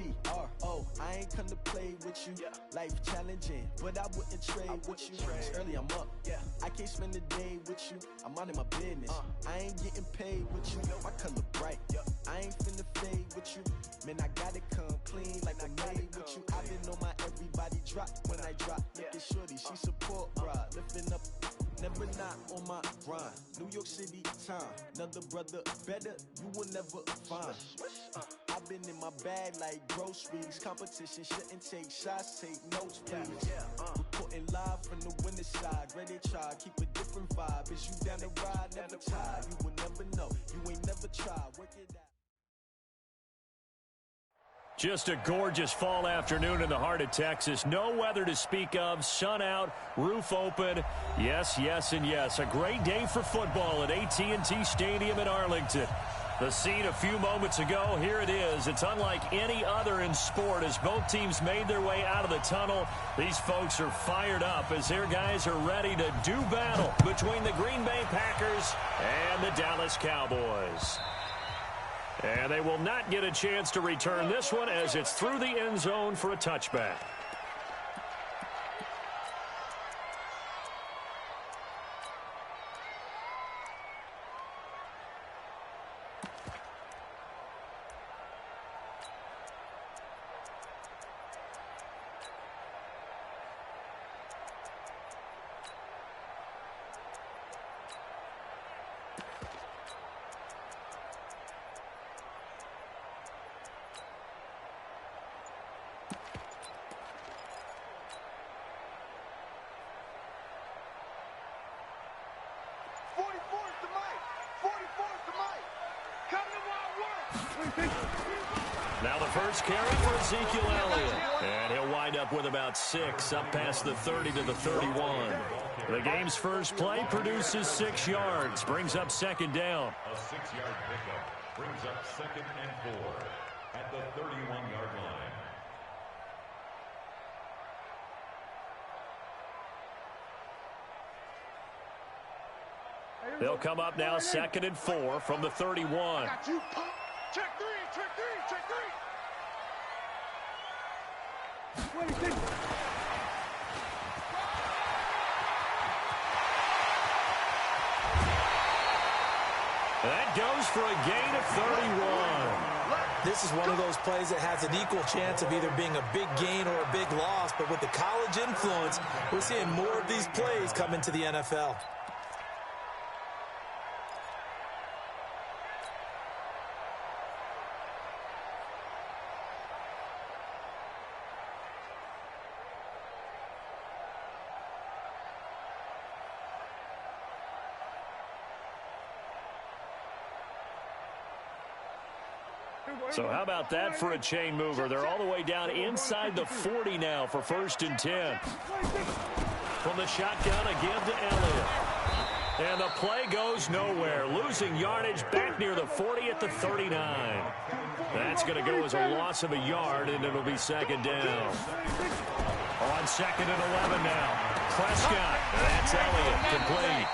T-R-O. I ain't come to play with you. Life challenging, but I wouldn't trade with you. It's early, I'm up. I can't spend the day with you. I'm minding my business. I ain't getting paid with you. My color bright. I ain't finna fade with you. Man, I gotta come clean like I'm made with you. I been on my everybody drop when I drop. Look at shorty, she support bra. Lifting up, never not on my grind. New York City time, another brother better, you will never find. I've been in my bag like groceries. Competition shouldn't take shots, take notes, please. Reporting live from the winning side. Ready to try, keep a different vibe. Is you down the ride, never tired. You will never know, you ain't never tried. Work it out. Just a gorgeous fall afternoon in the heart of Texas. No weather to speak of. Sun out, roof open. Yes, yes, and yes. A great day for football at AT&T Stadium in Arlington. The scene a few moments ago, here it is. It's unlike any other in sport as both teams made their way out of the tunnel. These folks are fired up as their guys are ready to do battle between the Green Bay Packers and the Dallas Cowboys. And they will not get a chance to return this one as it's through the end zone for a touchback. Now the first carry for Ezekiel Elliott. And he'll wind up with about 6 up past the 30 to the 31. The game's first play produces 6 yards. Brings up second down. A 6-yard pickup brings up 2nd and 4 at the 31-yard line. They'll come up now 2nd and 4 from the 31. Check three. That goes for a gain of 31. This is one of those plays that has an equal chance of either being a big gain or a big loss, but with the college influence, we're seeing more of these plays come into the NFL. So how about that for a chain mover? They're all the way down inside the 40 now for 1st and 10. From the shotgun again to Elliott. And the play goes nowhere. Losing yardage back near the 40 at the 39. That's going to go as a loss of a yard, and it'll be 2nd down. On 2nd and 11 now. Prescott. That's Elliott. Complete.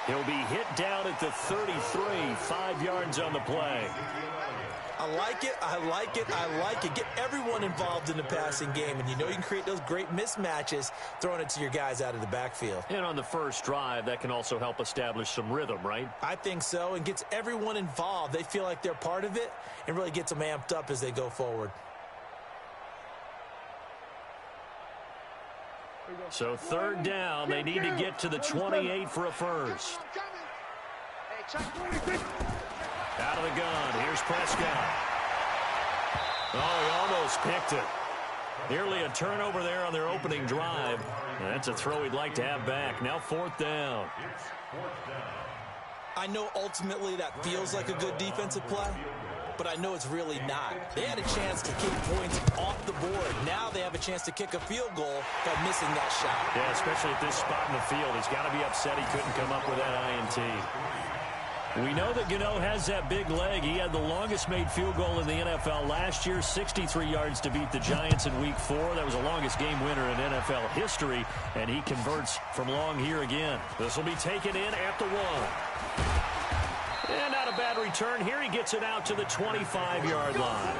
He'll be hit down at the 33. 5 yards on the play. I like it. Get everyone involved in the passing game, and you know you can create those great mismatches throwing it to your guys out of the backfield. And on the first drive, that can also help establish some rhythm, right? I think so, and gets everyone involved. They feel like they're part of it and really gets them amped up as they go forward. So 3rd down, they need to get to the 28 for a first. Out of the gun, here's Prescott. Oh, he almost picked it. Nearly a turnover there on their opening drive. And that's a throw he'd like to have back. Now 4th down. I know ultimately that feels like a good defensive play, but I know it's really not. They had a chance to kick points off the board. Now they have a chance to kick a field goal by missing that shot. Yeah, especially at this spot in the field. He's got to be upset he couldn't come up with that INT. We know that Gano has that big leg. He had the longest made field goal in the NFL last year, 63 yards to beat the Giants in Week 4. That was the longest game winner in NFL history, and he converts from long here again. This will be taken in at the 1. And not a bad return. Here he gets it out to the 25-yard line.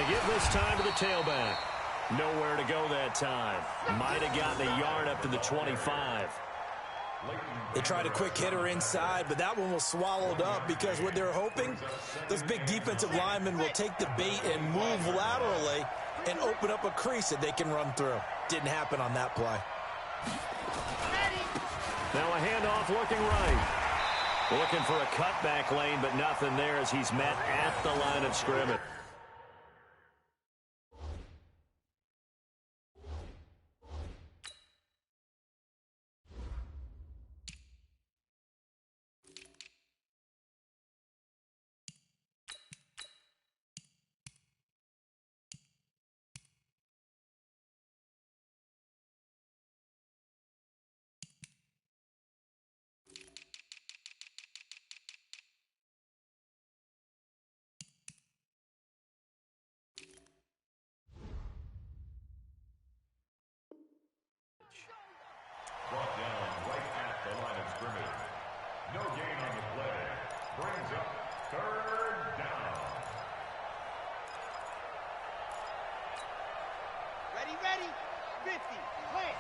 they give this time to the tailback. Nowhere to go that time. Might have gotten a yard up to the 25. They tried a quick hitter inside, but that one was swallowed up because what they're hoping, those big defensive linemen will take the bait and move laterally and open up a crease that they can run through. Didn't happen on that play. Now a handoff looking right. Looking for a cutback lane, but nothing there as he's met at the line of scrimmage. Brought down right at the line of scrimmage. No gain on the play. Brings up third down. Ready, ready. 50. Plant.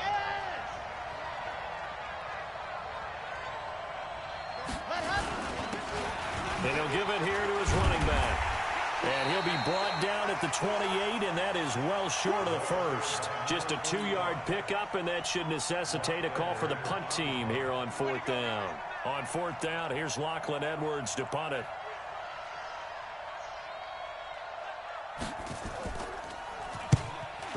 Yes! And he'll give it here to his running back. And he'll be brought down at the 28, and that is well short of the first. Just a 2-yard pickup, and that should necessitate a call for the punt team here on 4th down. On 4th down, here's Lachlan Edwards to punt it.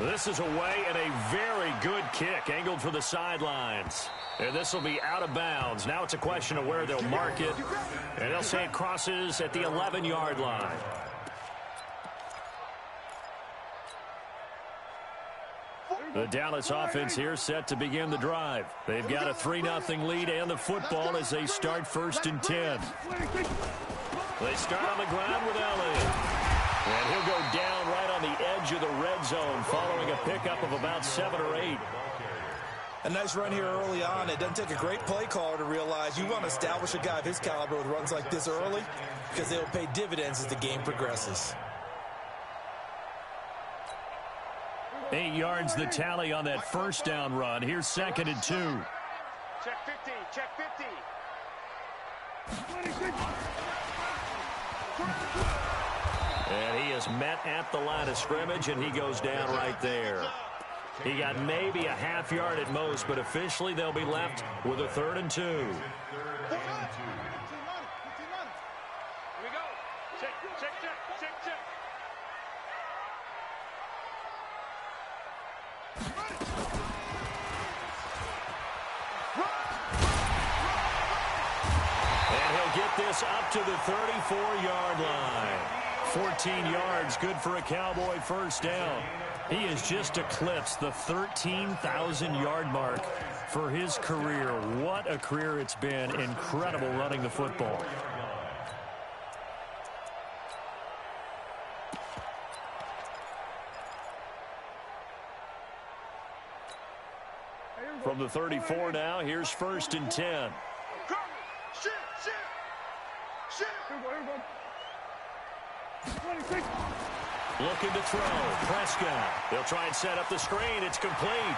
This is away and a very good kick, angled for the sidelines. And this will be out of bounds. Now it's a question of where they'll mark it, and they'll say it crosses at the 11-yard line. The Dallas offense here set to begin the drive. They've got a 3-0 lead and the football as they start 1st and 10. They start on the ground with Elliott. And he'll go down right on the edge of the red zone following a pickup of about 7 or 8. A nice run here early on. It doesn't take a great play caller to realize you want to establish a guy of his caliber with runs like this early because they will pay dividends as the game progresses. 8 yards the tally on that 1st down run. Here's 2nd and 2. Check 50. Check 50. And he is met at the line of scrimmage, and he goes down right there. He got maybe a half yard at most, but officially they'll be left with a 3rd and 2. Here we go. Check, check, check, check, check. And he'll get this up to the 34-yard line. 14 yards, good for a Cowboy 1st down. He has just eclipsed the 13,000-yard mark for his career. What a career it's been. Incredible running the football. From the 34 now, here's 1st and 10. Looking to throw. Prescott. They'll try and set up the screen. It's complete.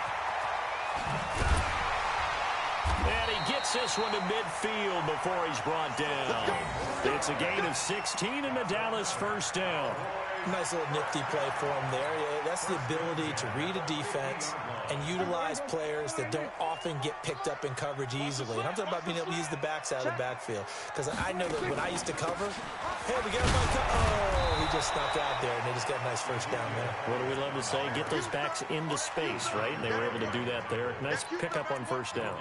And he gets this one to midfield before he's brought down. It's a gain of 16 and a Dallas 1st down. Nice little nifty play for him there. Yeah, that's the ability to read a defense and utilize players that don't often get picked up in coverage easily. And I'm talking about being able to use the backs out of the backfield. Because I know that when I used to cover, hey, we got him by oh, he just snuck out there, and they just got a nice 1st down there. What do we love to say? Get those backs into space, right? And they were able to do that there. Nice pickup on 1st down.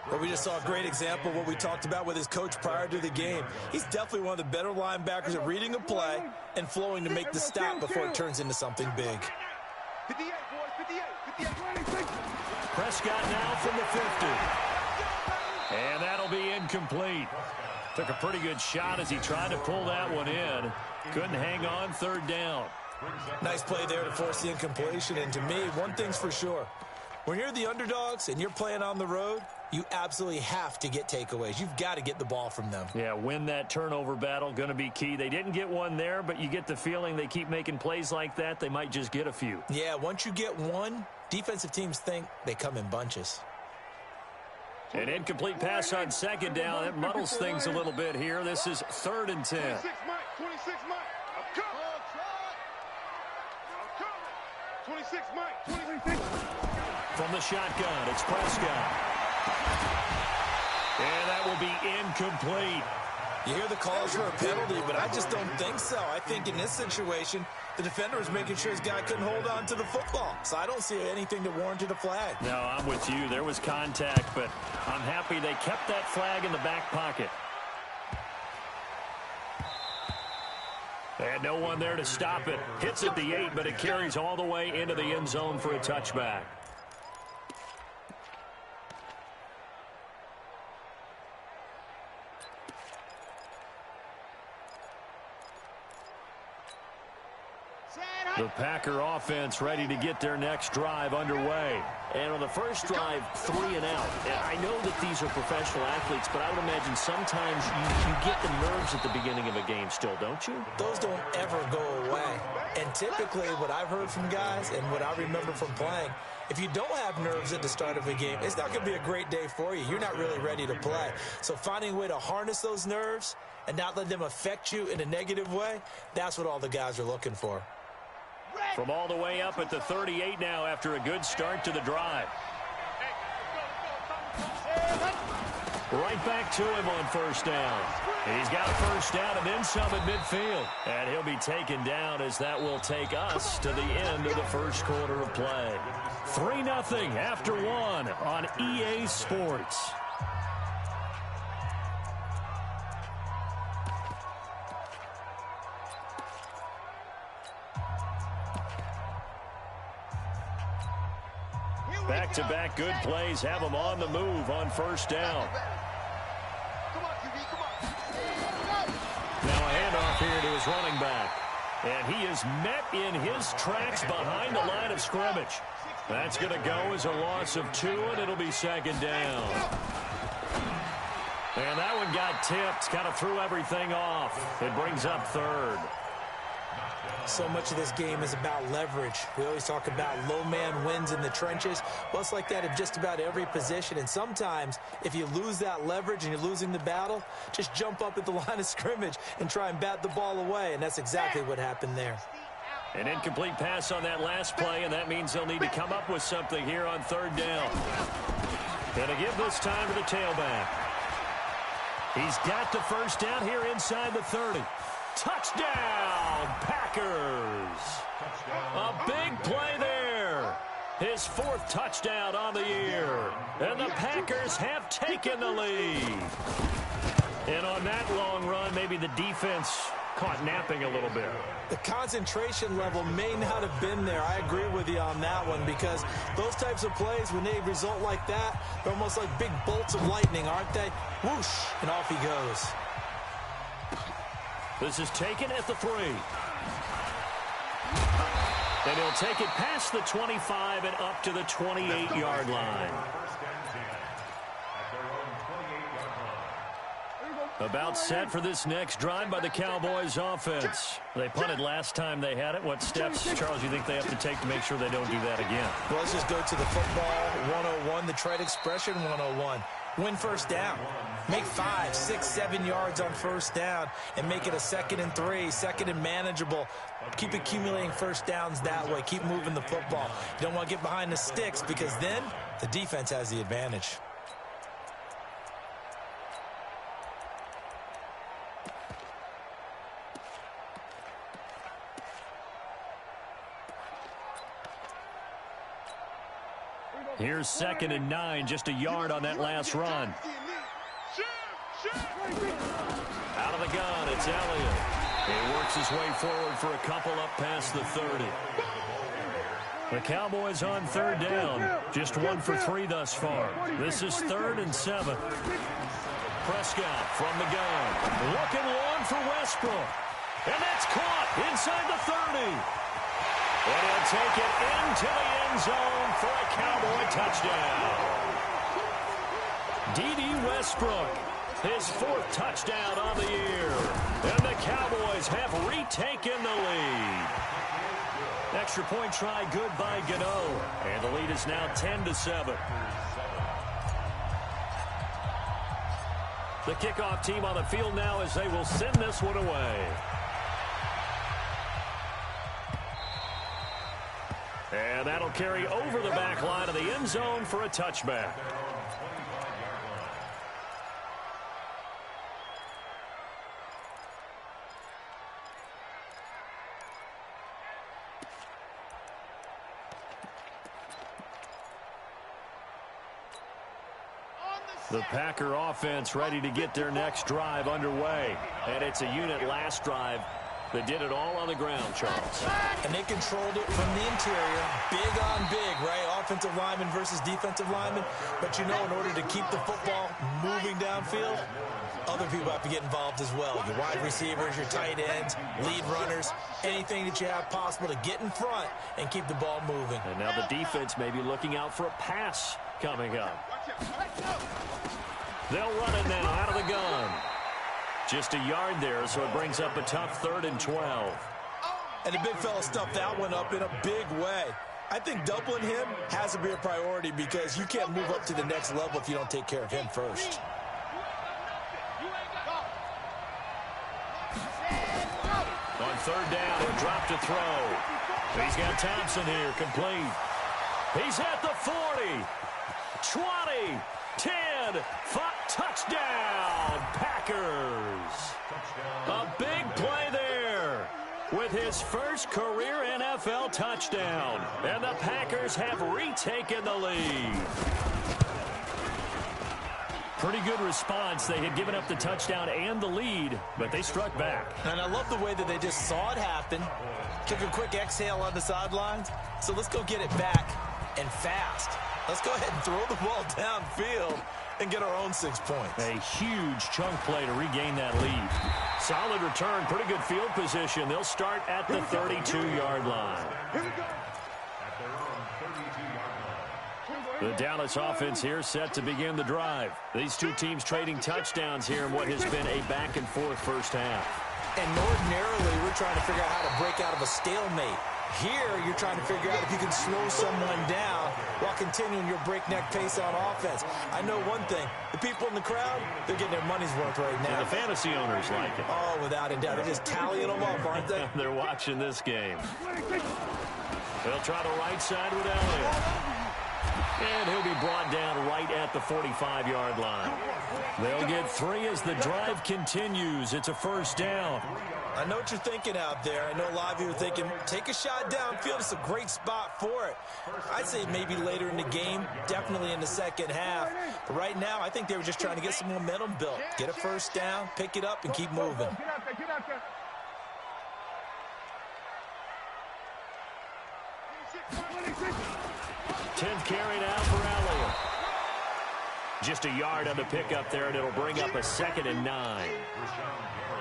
But we just saw a great example of what we talked about with his coach prior to the game. He's definitely one of the better linebackers at reading a play and flowing to make the stop before it turns into something big. 58, boys, 58. Prescott now from the 50. And that'll be incomplete. Took a pretty good shot as he tried to pull that one in. Couldn't hang on 3rd down. Nice play there to force the incompletion. And to me, one thing's for sure. When you're the underdogs and you're playing on the road, you absolutely have to get takeaways. You've got to get the ball from them. Yeah, win that turnover battle, going to be key. They didn't get one there, but you get the feeling they keep making plays like that, they might just get a few. Yeah, once you get one, defensive teams think they come in bunches. An incomplete pass on second down. That muddles things a little bit here. This is 3rd and 10. 26 Mike. I'm coming. 26 Mike. From the shotgun, it's Prescott. And that will be incomplete. You hear the calls for a penalty, but I just don't think so. I think in this situation, the defender was making sure his guy couldn't hold on to the football. So I don't see anything that warranted a flag. No, I'm with you. There was contact, but I'm happy they kept that flag in the back pocket. And no one there to stop it. Hits at the 8, but it carries all the way into the end zone for a touchback. The Packer offense ready to get their next drive underway. And on the first drive, 3 and out. And I know that these are professional athletes, but I would imagine sometimes you get the nerves at the beginning of a game still, don't you? Those don't ever go away. And typically what I've heard from guys and what I remember from playing, if you don't have nerves at the start of a game, it's not going to be a great day for you. You're not really ready to play. So finding a way to harness those nerves and not let them affect you in a negative way, that's what all the guys are looking for. From all the way up at the 38 now after a good start to the drive. Right back to him on first down. He's got a first down and then some at midfield. And he'll be taken down as that will take us to the end of the first quarter of play. 3-0 after 1 on EA Sports. Back-to-back good plays have them on the move on first down. Now a handoff here to his running back. And he is met in his tracks behind the line of scrimmage. That's going to go as a loss of 2, and it'll be second down. And that one got tipped, kind of threw everything off. It brings up 3rd. So much of this game is about leverage. We always talk about low man wins in the trenches. Well, it's like that in just about every position. And sometimes, if you lose that leverage and you're losing the battle, just jump up at the line of scrimmage and try and bat the ball away. And that's exactly what happened there. An incomplete pass on that last play, and that means they'll need to come up with something here on 3rd down. And to give this time to the tailback. He's got the first down here inside the 30. Touchdown, Packers. A big play there. His 4th touchdown on the year. And the Packers have taken the lead. And on that long run, maybe the defense caught napping a little bit. The concentration level may not have been there. I agree with you on that one, because those types of plays, when they result like that, they're almost like big bolts of lightning, aren't they? Whoosh, and off he goes. This is taken at the 3. And he'll take it past the 25 and up to the 28-yard line. About set for this next drive by the Cowboys offense. They punted last time they had it. What steps, Charles, you think they have to take to make sure they don't do that again? Well, let's just go to the football 101, the trade expression 101. Win first down. Make 5, 6, 7 yards on first down and make it a 2nd and 3, 2nd and manageable. Keep accumulating first downs that way. Keep moving the football. You don't want to get behind the sticks, because then the defense has the advantage. Here's 2nd and 9, just a yard on that last run. Out of the gun, it's Elliott. He works his way forward for a couple up past the 30. The Cowboys on 3rd down, just 1 for 3 thus far. This is 3rd and 7. Prescott from the gun, looking long for Westbrook. And that's caught inside the 30. And he'll take it into the end zone for a Cowboy touchdown. D.D. Westbrook, his 4th touchdown on the year. And the Cowboys have retaken the lead. Extra point try good by Gano. And the lead is now 10-7. The kickoff team on the field now as they will send this one away. And that'll carry over the back line of the end zone for a touchback. The Packer offense ready to get their next drive underway. And it's a unit last drive that did it all on the ground, Charles. And they controlled it from the interior. Big on big, right? Offensive lineman versus defensive lineman. But you know, in order to keep the football moving downfield, other people have to get involved as well. Your wide receivers, your tight ends, lead runners, anything that you have possible to get in front and keep the ball moving. And now the defense may be looking out for a pass coming up. They'll run it now out of the gun. Just a yard there, so it brings up a tough 3rd and 12. And the big fella stuffed that one up in a big way. I think doubling him has to be a priority because you can't move up to the next level if you don't take care of him first. On 3rd down, he'll drop to throw. He's got Thompson here, complete. He's at the 40, 20, 10, 5, touchdown, Packers. A big play there with his first career NFL touchdown. And the Packers have retaken the lead. Pretty good response. They had given up the touchdown and the lead, but they struck back. And I love the way that they just saw it happen, took a quick exhale on the sidelines. So let's go get it back and fast. Let's go ahead and throw the ball downfield and get our own 6 points. A huge chunk play to regain that lead. Solid return, pretty good field position. They'll start at the 32-yard line. The Dallas offense here set to begin the drive. These two teams trading touchdowns here in what has been a back-and-forth first half. And ordinarily, we're trying to figure out how to break out of a stalemate. Here, you're trying to figure out if you can slow someone down while continuing your breakneck pace on offense. I know one thing. The people in the crowd, they're getting their money's worth right now. And the fantasy owners like it. Oh, without a doubt. They're just tallying them up, aren't they? They're watching this game. They'll try the right side with Elliott. And he'll be brought down right at the 45-yard line. They'll get 3 as the drive continues. It's a first down. I know what you're thinking out there. I know a lot of you are thinking, take a shot downfield. It's a great spot for it. I'd say maybe later in the game, definitely in the second half. But right now, I think they were just trying to get some momentum built. Get a first down, pick it up, and keep moving. 10th carry now for Elliott. Just a yard on the pickup there, and it'll bring up a 2nd and 9.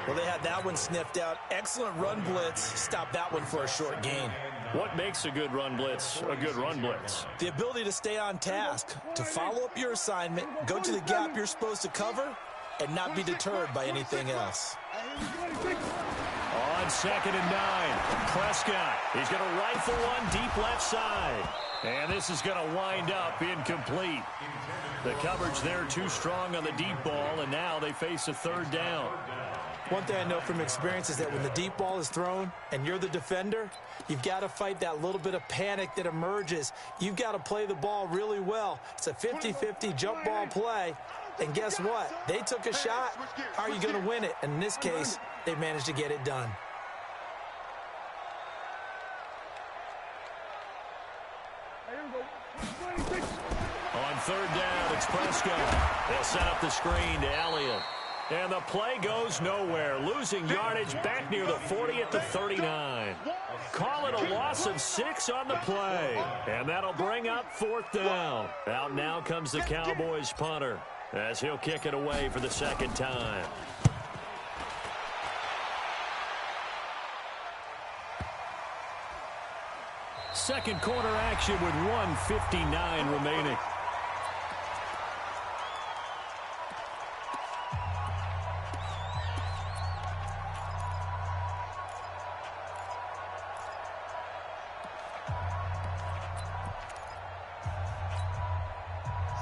Well, they had that one sniffed out. Excellent run blitz. Stop that one for a short gain. What makes a good run blitz a good run blitz? The ability to stay on task, to follow up your assignment, go to the gap you're supposed to cover, and not be deterred by anything else. On 2nd and 9, Prescott. He's going to rifle one deep left side. And this is going to wind up incomplete. The coverage there too strong on the deep ball, and now they face a 3rd down. One thing I know from experience is that when the deep ball is thrown and you're the defender, you've got to fight that little bit of panic that emerges. You've got to play the ball really well. It's a 50-50 jump ball play. And guess what? They took a shot. How are you going to win it? And in this case, they managed to get it done. On 3rd down, it's Prescott. They'll set up the screen to Elliott. And the play goes nowhere. Losing yardage back near the 40 at the 39. Call it a loss of 6 on the play. And that'll bring up 4th down. Out now comes the Cowboys punter as he'll kick it away for the 2nd time. Second quarter action with 1:59 remaining.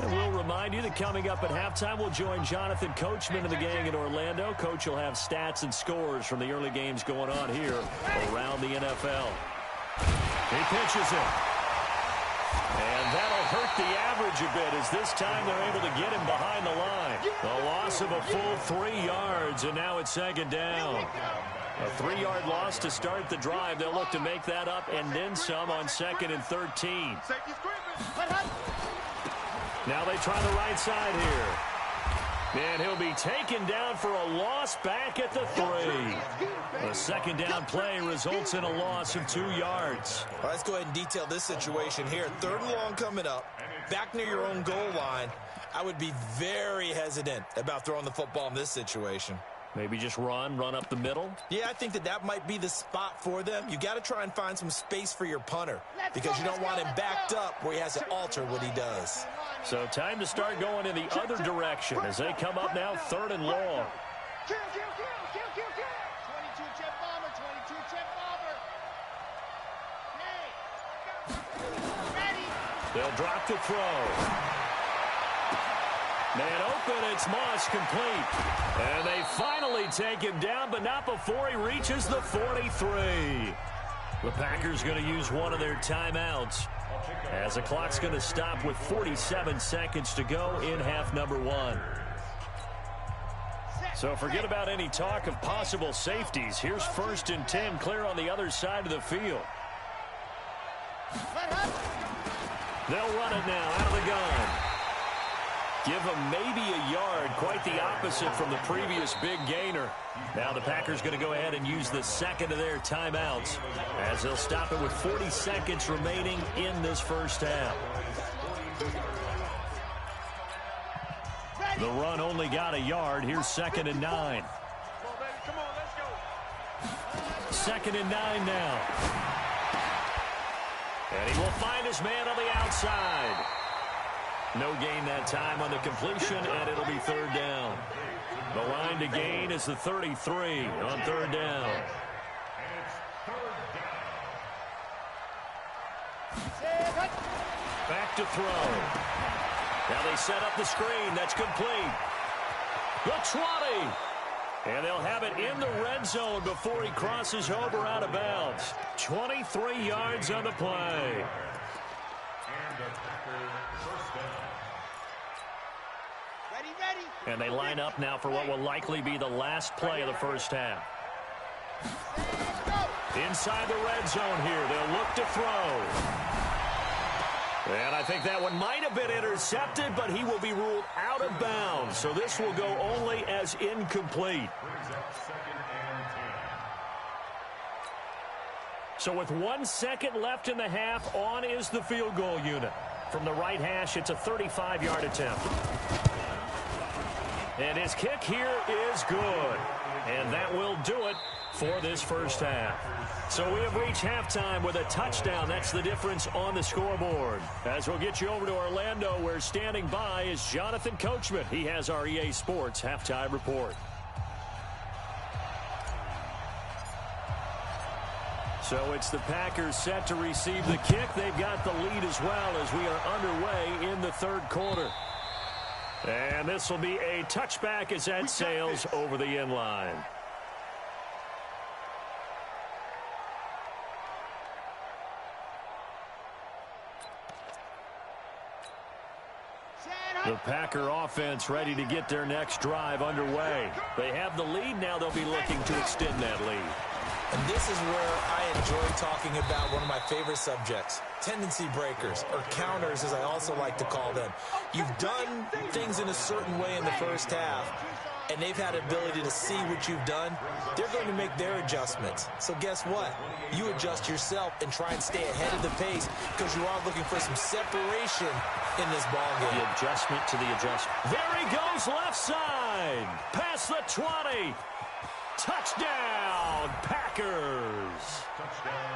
And we'll remind you that coming up at halftime, we'll join Jonathan Coachman and the gang in Orlando. Coach will have stats and scores from the early games going on here around the NFL. He pitches it. And that'll hurt the average a bit as this time they're able to get him behind the line. A loss of a full 3 yards, and now it's second down. A 3-yard loss to start the drive. They'll look to make that up and then some on 2nd and 13. Now they try the right side here. And he'll be taken down for a loss back at the 3. A second down play results in a loss of 2 yards. Well, let's go ahead and detail this situation here. 3rd and long coming up, back near your own goal line. I would be very hesitant about throwing the football in this situation. Maybe just run up the middle? Yeah, I think that might be the spot for them. You got to try and find some space for your punter because you don't want him backed up where he has to alter what he does. So time to start going in the other direction as they come up now 3rd and long. 22 jet bomber, 22 jet bomber. Ready. They'll drop the throw. Man open, it's Moss complete. And they finally take him down, but not before he reaches the 43. The Packers going to use one of their timeouts as the clock's going to stop with 47 seconds to go in half number 1. So forget about any talk of possible safeties. Here's 1st and 10 clear on the other side of the field. They'll run it now out of the gun. Give them maybe a yard, quite the opposite from the previous big gainer. Now the Packers going to go ahead and use the 2nd of their timeouts as they'll stop it with 40 seconds remaining in this first half. The run only got a yard. Here's 2nd and 9. Come on, let's go. 2nd and 9 now. And he will find his man on the outside. No gain that time on the completion, and it'll be 3rd down. The line to gain is the 33 on 3rd down. Back to throw. Now they set up the screen. That's complete. The 20. And they'll have it in the red zone before he crosses over out of bounds. 23 yards on the play. And they line up now for what will likely be the last play of the first half. Inside the red zone here. They'll look to throw. And I think that one might have been intercepted, but he will be ruled out of bounds. So this will go only as incomplete. So with 1 second left in the half, on is the field goal unit. From the right hash, it's a 35-yard attempt. And his kick here is good. And that will do it for this first half. So we have reached halftime with a touchdown. That's the difference on the scoreboard. As we'll get you over to Orlando, where standing by is Jonathan Coachman. He has our EA Sports halftime report. So it's the Packers set to receive the kick. They've got the lead as well as we are underway in the 3rd quarter. And this will be a touchback as that sails over the end line. The Packer offense ready to get their next drive underway. They have the lead. Now they'll be looking to extend that lead. And this is where I enjoy talking about one of my favorite subjects, tendency breakers, or counters as I also like to call them. You've done things in a certain way in the first half, and they've had ability to see what you've done. They're going to make their adjustments. So guess what? You adjust yourself and try and stay ahead of the pace because you are looking for some separation in this ballgame. The adjustment to the adjustment. There he goes, left side. Past the 20. Touchdown, Packers.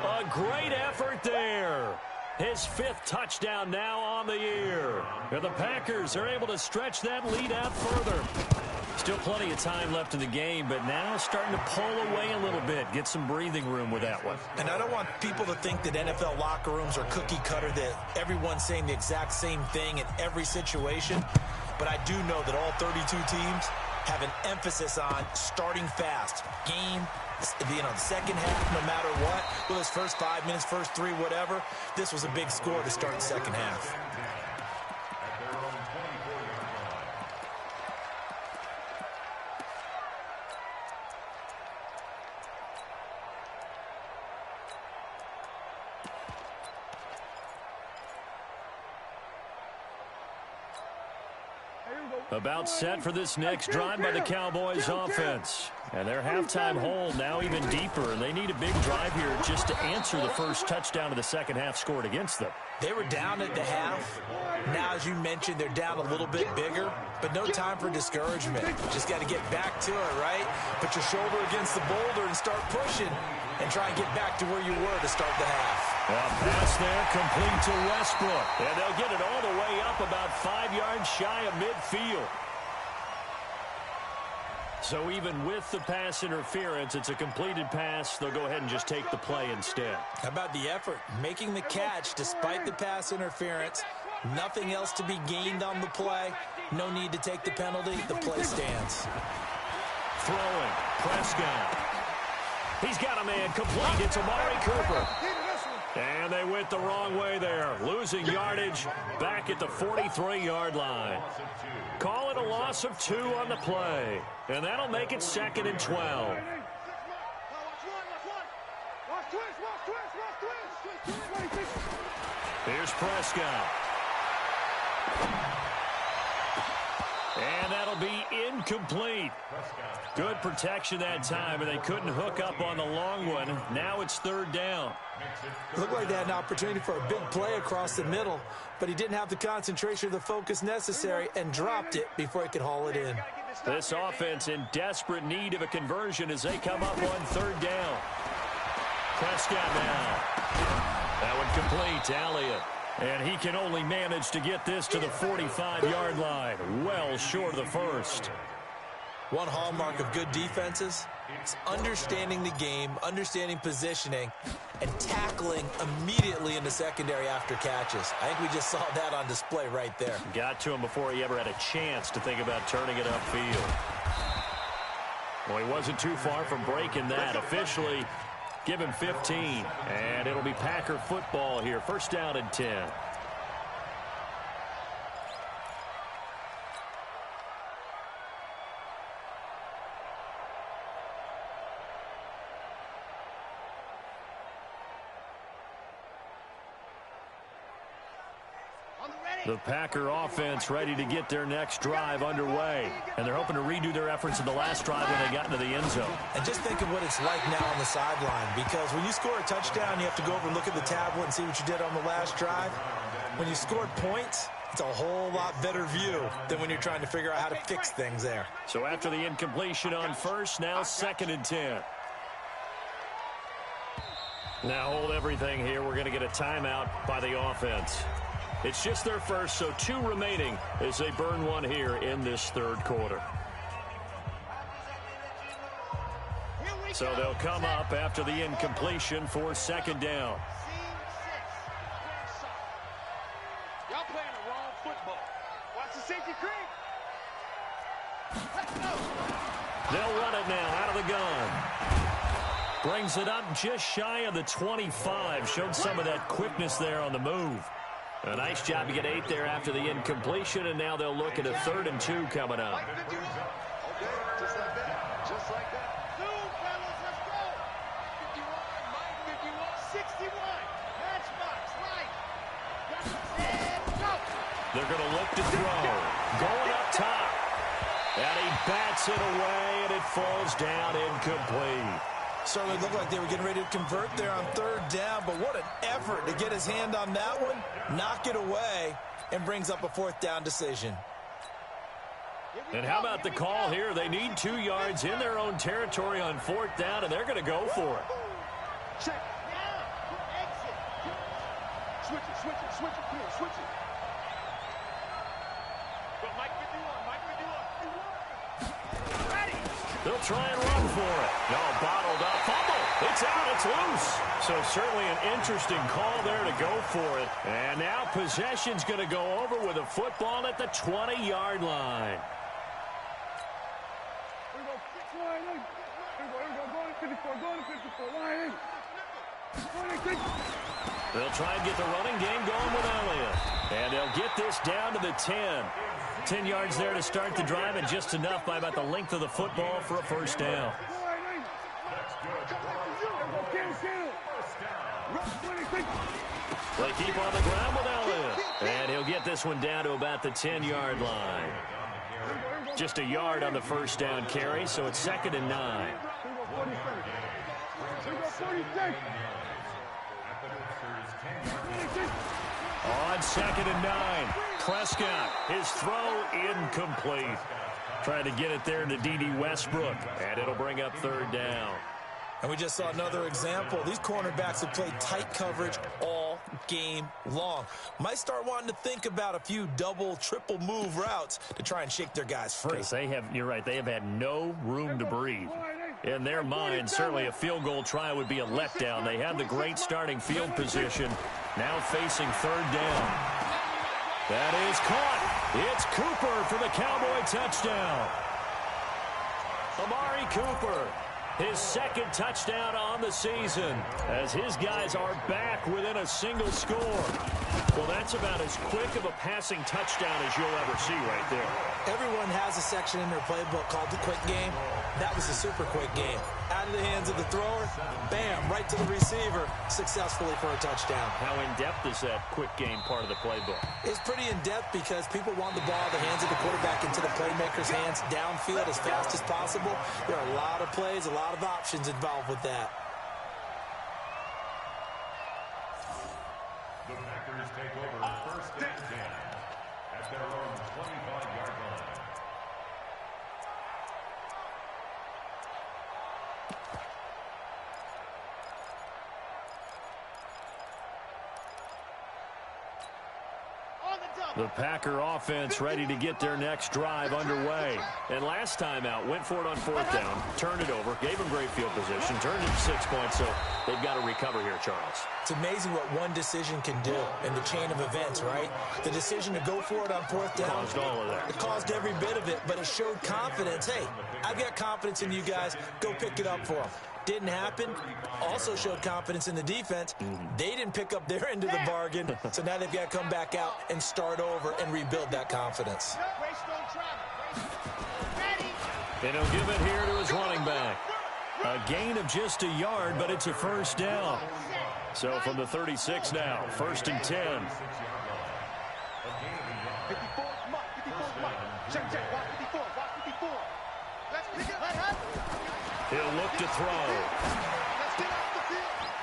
A great effort there. His 5th touchdown now on the year. And the Packers are able to stretch that lead out further. Still plenty of time left in the game, but now starting to pull away a little bit. Get some breathing room with that one. And I don't want people to think that NFL locker rooms are cookie cutter, that everyone's saying the exact same thing in every situation. But I do know that all 32 teams have an emphasis on starting fast. Game, the second half, no matter what, whether it's first 5 minutes, first 3, whatever. This was a big score to start the second half. About set for this next drive by the Cowboys offense. And their halftime hole now even deeper, and they need a big drive here just to answer the first touchdown of the second half scored against them. They were down at the half. Now, as you mentioned, they're down a little bit bigger, but no time for discouragement. Just got to get back to it, right? Put your shoulder against the boulder and start pushing and try and get back to where you were to start the half. Pass there, complete to Westbrook. And they'll get it all the way up about 5 yards shy of midfield. So even with the pass interference, it's a completed pass. They'll go ahead and just take the play instead. How about the effort? Making the catch despite the pass interference. Nothing else to be gained on the play. No need to take the penalty. The play stands. Throwing. Prescott. He's got a man complete. It's Amari Cooper. And they went the wrong way there. Losing yardage back at the 43-yard line. Call it a loss of 2 on the play. And that'll make it 2nd and 12. Here's Prescott. And that'll be incomplete. Good protection that time, and they couldn't hook up on the long one. Now it's 3rd down. Looked like they had an opportunity for a big play across the middle, but he didn't have the concentration or the focus necessary and dropped it before he could haul it in. This offense in desperate need of a conversion as they come up on 3rd down. Prescott now. That one complete to Elliott. And he can only manage to get this to the 45-yard line. Well short of the first. One hallmark of good defenses is understanding the game, understanding positioning, and tackling immediately in the secondary after catches. I think we just saw that on display right there. Got to him before he ever had a chance to think about turning it upfield. Well, he wasn't too far from breaking that. Officially, give him 15. And it'll be Packer football here. 1st down and 10. The Packer offense ready to get their next drive underway. And they're hoping to redo their efforts in the last drive when they got into the end zone. And just think of what it's like now on the sideline, because when you score a touchdown, you have to go over and look at the tablet and see what you did on the last drive. When you scored points, it's a whole lot better view than when you're trying to figure out how to fix things there. So after the incompletion on first, now 2nd and 10. Now hold everything here. We're going to get a timeout by the offense. It's just their first, so 2 remaining as they burn one here in this 3rd quarter. So they'll come up after the incompletion for 2nd down. Y'all playing the wrong football. Watch the safety creep. They'll run it now out of the gun. Brings it up just shy of the 25. Showed some of that quickness there on the move. A nice job to get 8 there after the incompletion, and now they'll look at a 3rd and 2 coming up. Okay, just like that. Just like that. 2, fellas, let's go. 51, Mike, 51, 61. Matchbox, right. Go. They're going to look to throw. Going up top. And he bats it away, and it falls down incomplete. Certainly looked like they were getting ready to convert there on 3rd down, but what an effort to get his hand on that one, knock it away, and brings up a 4th down decision. And how about the call here? They need 2 yards in their own territory on 4th down, and they're going to go for it. Check. Exit. Switch it. Come on, switch it. Go, Mike 51, Mike 51. They'll try and run for it. No, bottled up. Fumble. It's out. It's loose. So certainly an interesting call there to go for it. And now possession's going to go over with a football at the 20-yard line. They'll try and get the running game going with Elliott. And they'll get this down to the 10. 10 yards there to start the drive, and just enough by about the length of the football for a first down. They keep on the ground with Elliott. And he'll get this one down to about the 10-yard line. Just a yard on the first down carry, so it's 2nd and 9. On 2nd and 9, Prescott, his throw incomplete. Trying to get it there to D.D. Westbrook, and it'll bring up 3rd down. And we just saw another example. These cornerbacks have played tight coverage all game long. Might start wanting to think about a few double, triple move routes to try and shake their guys free. Because you're right, they have had no room to breathe. In their mind, certainly a field goal try would be a letdown. They had the great starting field position, now facing 3rd down. That is caught. It's Cooper for the Cowboy touchdown. Amari Cooper, his 2nd touchdown on the season, as his guys are back within a single score. Well, that's about as quick of a passing touchdown as you'll ever see right there. Everyone has a section in their playbook called the quick game. That was a super quick game. Out of the hands of the thrower, bam, right to the receiver, successfully for a touchdown. How in-depth is that quick game part of the playbook? It's pretty in-depth because people want the ball out of the hands of the quarterback into the playmaker's hands downfield as fast as possible. There are a lot of plays, a lot of options involved with that. The Packers take over 1st and 10 at their own 25-yard line. The Packer offense ready to get their next drive underway. And last time out, went for it on 4th down, turned it over, gave them great field position, turned it to 6 points, so they've got to recover here, Charles. It's amazing what one decision can do in the chain of events, right? The decision to go for it on 4th down. Caused all of that. It caused every bit of it, but it showed confidence. Hey, I've got confidence in you guys. Go pick it up for them. Didn't happen. Also showed confidence in the defense. They didn't pick up their end of the bargain, so now they've got to come back out and start over and rebuild that confidence. And he'll give it here to his running back. A gain of just a yard, but it's a first down. So from the 36 now, 1st and 10. He'll look to throw.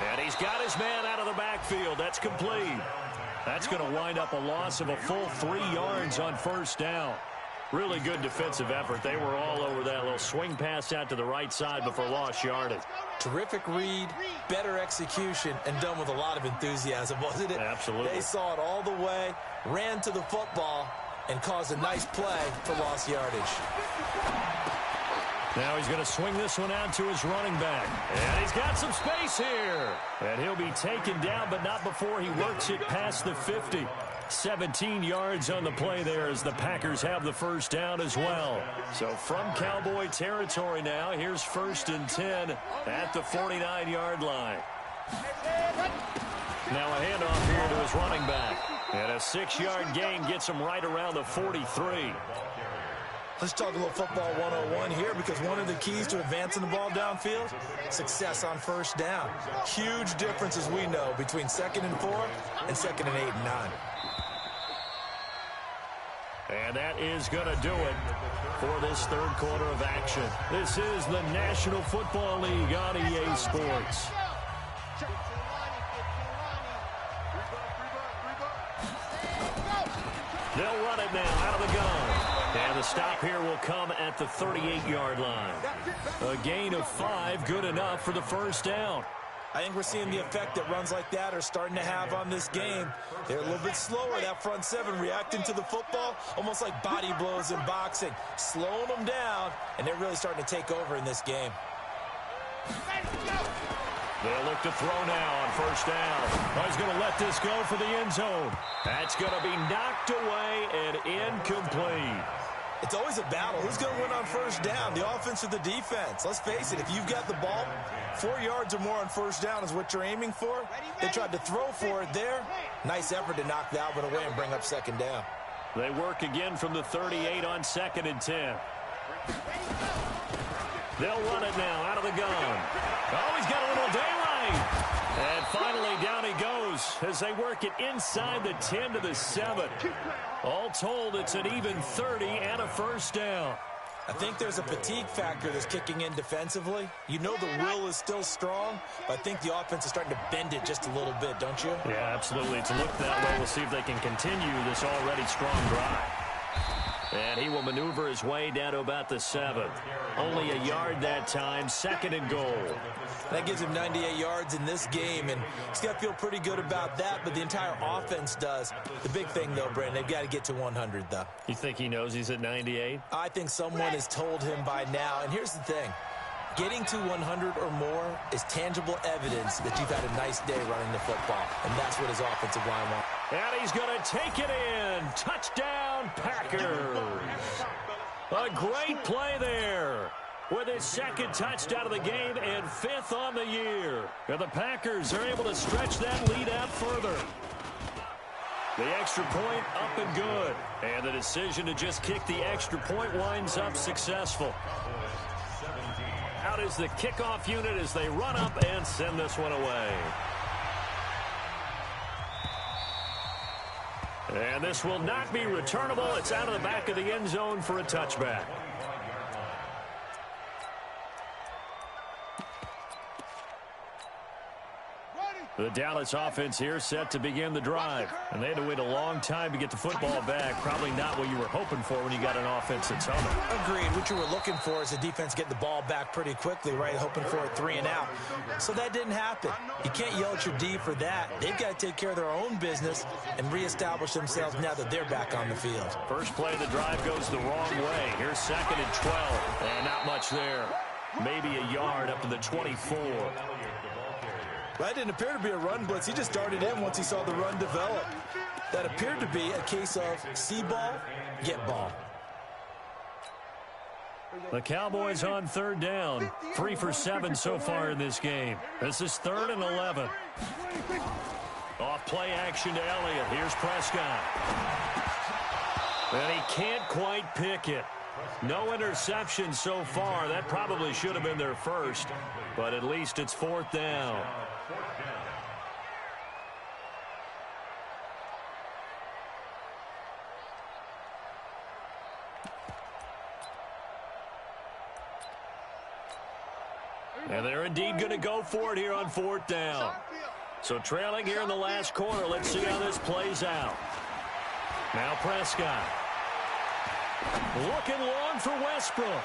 And he's got his man out of the backfield. That's complete. That's going to wind up a loss of a full 3 yards on 1st down. Really good defensive effort. They were all over that little swing pass out to the right side before lost yardage. Terrific read, better execution, and done with a lot of enthusiasm, wasn't it? Absolutely. They saw it all the way, ran to the football, and caused a nice play for lost yardage. Now he's going to swing this one out to his running back. And he's got some space here. And he'll be taken down, but not before he works it past the 50. 17 yards on the play there as the Packers have the first down as well. So from Cowboy territory now, here's 1st and 10 at the 49-yard line. Now a handoff here to his running back. And a 6-yard gain gets him right around the 43. Let's talk a little football 101 here, because one of the keys to advancing the ball downfield, success on 1st down. Huge difference, as we know, between 2nd and 4 and 2nd and 8 and 9. And that is going to do it for this 3rd quarter of action. This is the National Football League on EA Sports. They'll run it now out of the gun. And the stop here will come at the 38-yard line. A gain of 5, good enough for the first down. I think we're seeing the effect that runs like that are starting to have on this game. They're a little bit slower, that front seven, reacting to the football, almost like body blows in boxing, slowing them down, and they're really starting to take over in this game. They'll look to throw now on first down. He's going to let this go for the end zone. That's going to be knocked away and incomplete. It's always a battle. Who's going to win on first down, the offense or the defense? Let's face it, if you've got the ball, 4 yards or more on first down is what you're aiming for. They tried to throw for it there. Nice effort to knock that one away and bring up second down. They work again from the 38 on 2nd and 10. They'll run it now out of the gun. Oh, he's got a little daylight. And finally, down he goes as they work it inside the 10 to the 7. All told, it's an even 30 and a first down. I think there's a fatigue factor that's kicking in defensively. You know the will is still strong, but I think the offense is starting to bend it just a little bit, don't you? Yeah, absolutely. It's looked that way. We'll see if they can continue this already strong drive. And he will maneuver his way down to about the 7. Only a yard that time, 2nd and goal. That gives him 98 yards in this game, and he's got to feel pretty good about that, but the entire offense does. The big thing, though, Brandon, they've got to get to 100, though. You think he knows he's at 98? I think someone has told him by now, and here's the thing. Getting to 100 or more is tangible evidence that you've had a nice day running the football, and that's what his offensive line wants. And he's going to take it in. Touchdown, Packers. A great play there with his 2nd touchdown of the game and 5th on the year. And the Packers are able to stretch that lead out further. The extra point up and good. And the decision to just kick the extra point winds up successful. Out is the kickoff unit as they run up and send this one away. And this will not be returnable. It's out of the back of the end zone for a touchback. The Dallas offense here set to begin the drive. And they had to wait a long time to get the football back. Probably not what you were hoping for when you got an offense that's humming. Agreed. What you were looking for is the defense getting the ball back pretty quickly, right? Hoping for a 3 and out. So that didn't happen. You can't yell at your D for that. They've got to take care of their own business and reestablish themselves now that they're back on the field. First play of the drive goes the wrong way. Here's 2nd and 12. And not much there. Maybe a yard up to the 24. That didn't appear to be a run blitz. He just darted in once he saw the run develop. That appeared to be a case of see ball, get ball. The Cowboys on 3rd down. 3 for 7 so far in this game. This is 3rd and 11. Off play action to Elliott. Here's Prescott. And he can't quite pick it. No interception so far. That probably should have been their first. But at least it's 4th down. And they're indeed going to go for it here on 4th down. So trailing here in the last quarter. Let's see how this plays out. Now Prescott. Looking long for Westbrook.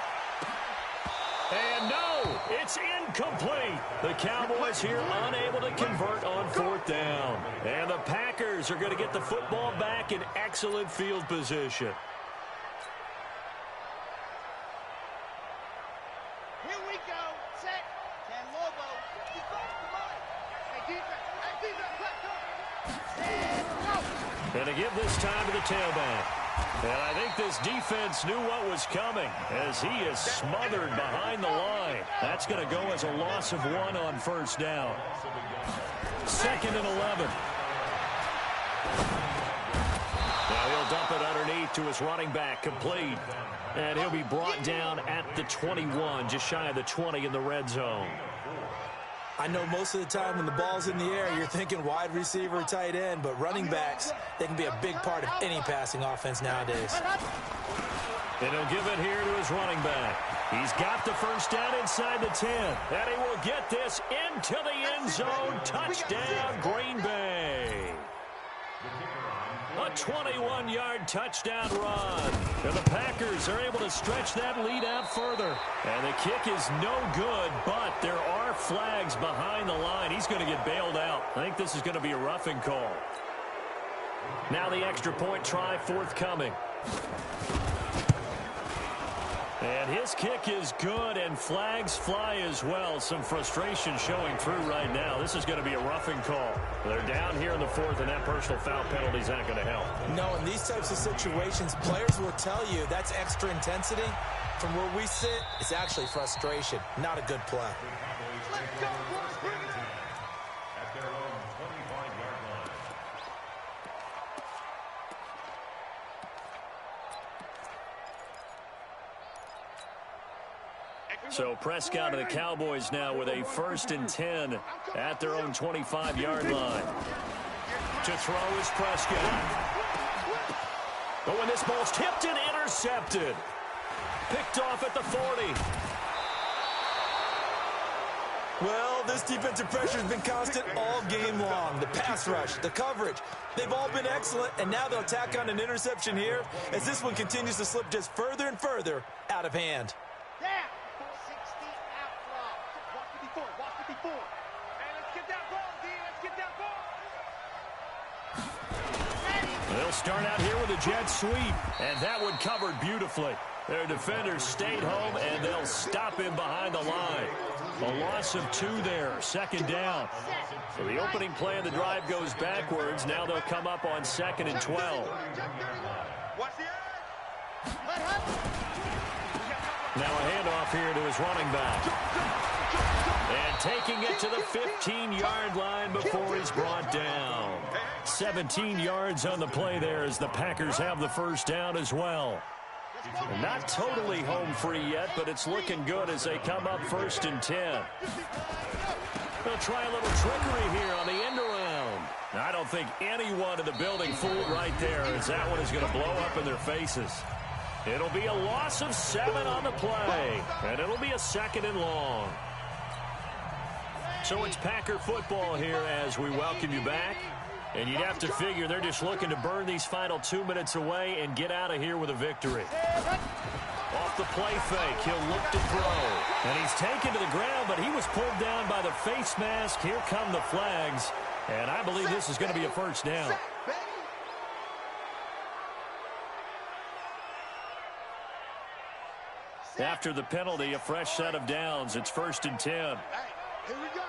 And no, it's incomplete. The Cowboys here unable to convert on 4th down. And the Packers are going to get the football back in excellent field position. Here we go. Set. Ten Lobo. Hey, defense. And to give this time to the tailback. And I think this defense knew what was coming as he is smothered behind the line. That's going to go as a loss of 1 on 1st down. 2nd and 11. Now he'll dump it underneath to his running back, complete. And he'll be brought down at the 21, just shy of the 20 in the red zone. I know most of the time when the ball's in the air, you're thinking wide receiver, tight end, but running backs, they can be a big part of any passing offense nowadays. And he'll give it here to his running back. He's got the first down inside the 10. And he will get this into the end zone. Touchdown, Green Bay. A 21-yard touchdown run. And the Packers are able to stretch that lead out further. And the kick is no good, but there are flags behind the line. He's going to get bailed out. I think this is going to be a roughing call. Now the extra point try forthcoming. And his kick is good, and flags fly as well. Some frustration showing through right now. This is going to be a roughing call. They're down here in the fourth, and that personal foul penalty is not going to help. No, in these types of situations, players will tell you that's extra intensity. From where we sit, it's actually frustration, not a good play. Let's go, boys. Bring it on. At their own 25-yard line. So Prescott and the Cowboys now with a 1st and 10 at their own 25-yard line. To throw is Prescott. But when this ball's tipped and intercepted. Picked off at the 40. Well, this defensive pressure has been constant all game long. The pass rush, the coverage, they've all been excellent, and now they'll tack on an interception here as this one continues to slip just further and further out of hand. Down. 60 out block. Watch 54. Hey, let's get that ball, D. Let's get that ball. They'll start out here with a jet sweep, and that one covered beautifully. Their defenders stayed home, and they'll stop him behind the line. A loss of 2 there, 2nd down. So the opening play of the drive goes backwards. Now they'll come up on 2nd and 12. Watch the edge. Now a handoff here to his running back. And taking it to the 15-yard line before he's brought down. 17 yards on the play there as the Packers have the first down as well. Not totally home free yet, but it's looking good as they come up 1st and 10. They'll try a little trickery here on the end around. I don't think anyone in the building fooled right there, as that one is going to blow up in their faces. It'll be a loss of 7 on the play, and it'll be a 2nd and long. So it's Packer football here as we welcome you back. And you'd have to figure they're just looking to burn these final 2 minutes away and get out of here with a victory. Off the play fake, he'll look to throw. And he's taken to the ground, but he was pulled down by the face mask. Here come the flags. And I believe this is going to be a first down. After the penalty, a fresh set of downs. It's 1st and 10. Here we go.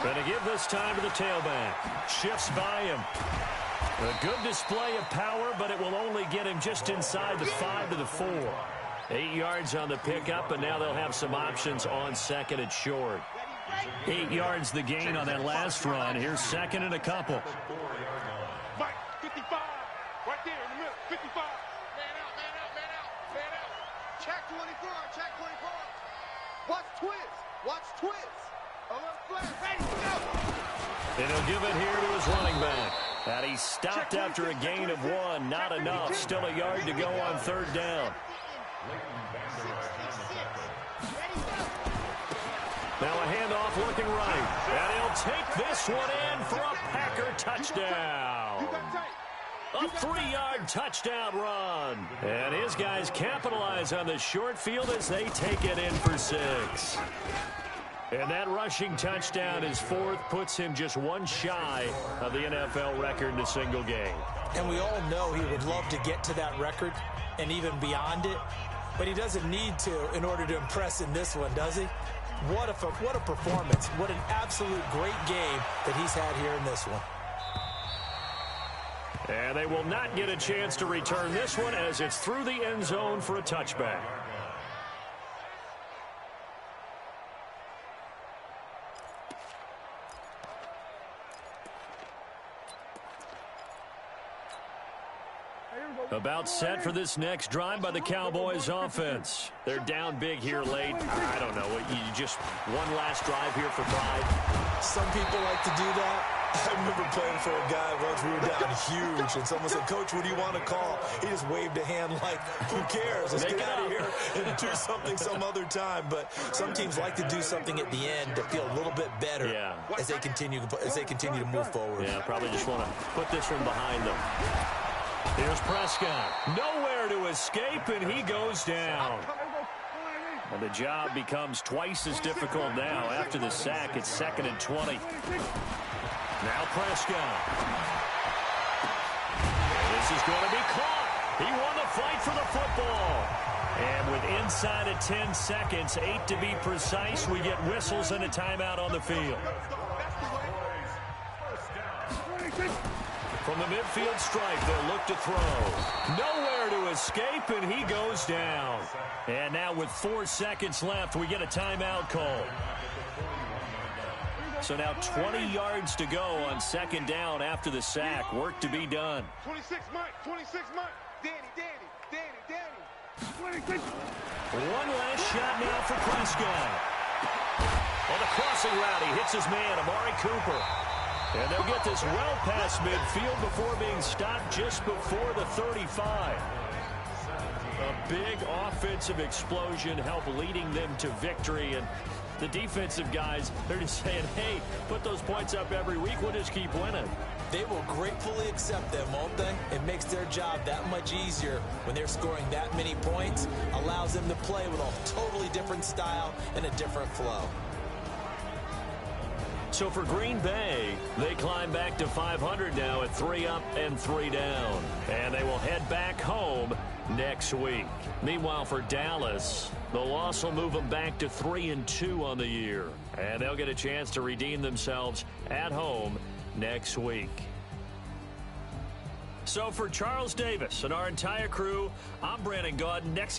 Going to give this time to the tailback. Shifts by him. A good display of power, but it will only get him just inside the 5 to the 4. 8 yards on the pickup, and now they'll have some options on 2nd and short. 8 yards the gain on that last run. Here's 2nd and a couple. Mike, 55. Right there in the middle. 55. Man out, man out, man out, man out. Check 24, check 24. Watch twist. Watch twist. Ready, go. And he'll give it here to his running back. And he stopped after a gain of 1. Not enough. Still a yard to go on 3rd down. Now a handoff looking right. And he'll take this one in for a Packer touchdown. A 3-yard touchdown run. And his guys capitalize on the short field as they take it in for 6. And that rushing touchdown, his 4th, puts him just 1 shy of the NFL record in a single game. And we all know he would love to get to that record and even beyond it, but he doesn't need to in order to impress in this one, does he? What a performance. What an absolute great game that he's had here in this one. And they will not get a chance to return this one as it's through the end zone for a touchback. About set for this next drive by the Cowboys offense. They're down big here late. I don't know. You just one last drive here for pride. Some people like to do that. I remember playing for a guy once. We were down huge, and someone said, "Coach, what do you want to call?" He just waved a hand like, "Who cares? Let's get out of here and do something some other time." But some teams like to do something at the end to feel a little bit better as they continue to move forward. Yeah, probably just want to put this one behind them. Here's Prescott. Nowhere to escape, and he goes down. And the job becomes twice as difficult now. After the sack, it's 2nd and 20. Now Prescott. And this is going to be caught. He won the fight for the football. And with inside of 10 seconds, 8 to be precise, we get whistles and a timeout on the field. From the midfield stripe, they'll look to throw. Nowhere to escape, and he goes down. And now with 4 seconds left, we get a timeout call. So now 20 yards to go on 2nd down after the sack. Work to be done. 26, Mike. 26, Mike. Danny. 26. One last shot now for Prescott. On the crossing route, he hits his man, Amari Cooper. And they'll get this well past midfield before being stopped just before the 35. A big offensive explosion helped leading them to victory. And the defensive guys, they're just saying, hey, put those points up every week. We'll just keep winning. They will gratefully accept them, won't they? It makes their job that much easier when they're scoring that many points. Allows them to play with a totally different style and a different flow. So for Green Bay, they climb back to 500 now at 3 up and 3 down. And they will head back home next week. Meanwhile, for Dallas, the loss will move them back to 3-2 on the year. And they'll get a chance to redeem themselves at home next week. So for Charles Davis and our entire crew, I'm Brandon Gaudin. Next